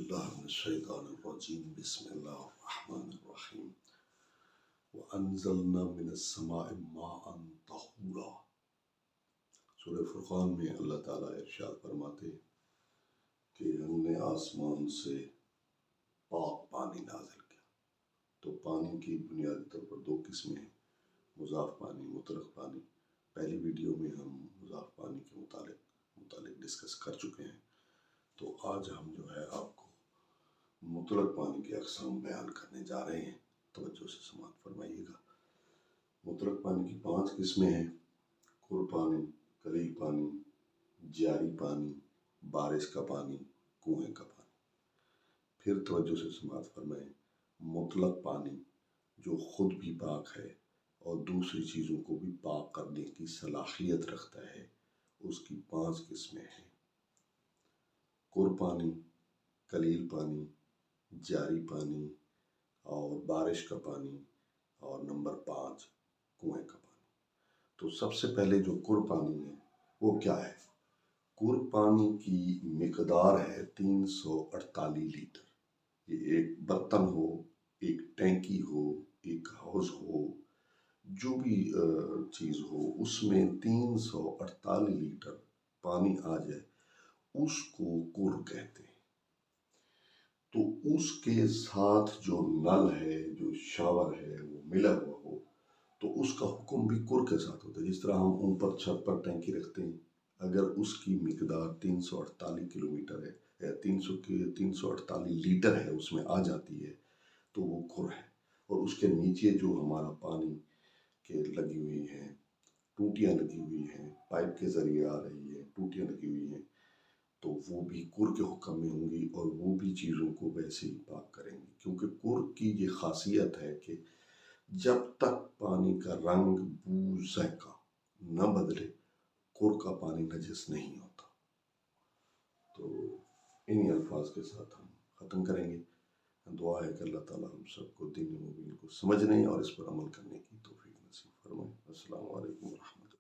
باللہ من الشیطان الرجیم بسم اللہ الرحمن الرحیم وَأَنزَلْنَا مِنَ السَّمَاءِ مَاءً طَهُورًا۔ سورہ فرقان میں اللہ تعالیٰ ارشاد فرماتے کہ ہم نے آسمان سے پاک پانی نازل کیا۔ تو پانی کی بنیادی طور پر دو قسمیں ہیں، مضاف پانی، مطلق پانی۔ پہلی ویڈیو میں ہم مضاف پانی کے متعلق ڈسکس کر چکے ہیں، تو آج ہم جو ہے آپ کو مطلق پانی کی اقسام بیان کرنے جا رہے ہیں، توجہ سے سماعت فرمائیے گا۔ مطلق پانی کی 5 قسمیں ہیں: کور پانی، کلیل پانی، جاری پانی، بارش کا پانی، کنویں کا پانی۔ پھر توجہ سے سماعت فرمائیں، مطلق پانی جو خود بھی پاک ہے اور دوسری چیزوں کو بھی پاک کرنے کی صلاحیت رکھتا ہے، اس کی 5 قسمیں ہیں: کور پانی، کلیل پانی، جاری پانی اور بارش کا پانی، اور نمبر 5 کنویں کا پانی۔ تو سب سے پہلے جو کور پانی ہے وہ کیا ہے؟ کور پانی کی مقدار ہے 348 لیٹر۔ یہ ایک برتن ہو، ایک ٹینکی ہو، ایک حوض ہو، جو بھی چیز ہو، اس میں 348 لیٹر پانی آ جائے، اس کو کور کہتے ہیں۔ تو اس کے ساتھ جو نل ہے، جو شاور ہے، وہ ملا ہوا ہو تو اس کا حکم بھی کور کے ساتھ ہوتا ہے۔ جس طرح ہم اوپر چھت پر ٹینکی رکھتے ہیں، اگر اس کی مقدار 348 کلومیٹر ہے یا 348 لیٹر ہے، اس میں آ جاتی ہے تو وہ کور ہے۔ اور اس کے نیچے جو ہمارا پانی کے لگی ہوئی ہیں، ٹوٹیاں لگی ہوئی ہیں، پائپ کے ذریعے آ رہی ہے، ٹوٹیاں لگی ہوئی ہیں، تو وہ بھی کور کے حکم میں ہوں گی اور وہ بھی چیزوں کو ویسے ہی پاک کریں گی، کیونکہ کور کی یہ خاصیت ہے کہ جب تک پانی کا رنگ، بو، ذائقہ نہ بدلے، کور کا پانی نجس نہیں ہوتا۔ تو انہی الفاظ کے ساتھ ہم ختم کریں گے۔ دعا ہے کہ اللہ تعالیٰ ہم سب کو دین مبین کو سمجھنے اور اس پر عمل کرنے کی توفیق نصیب فرمائے۔ السلام علیکم ورحمۃ اللہ۔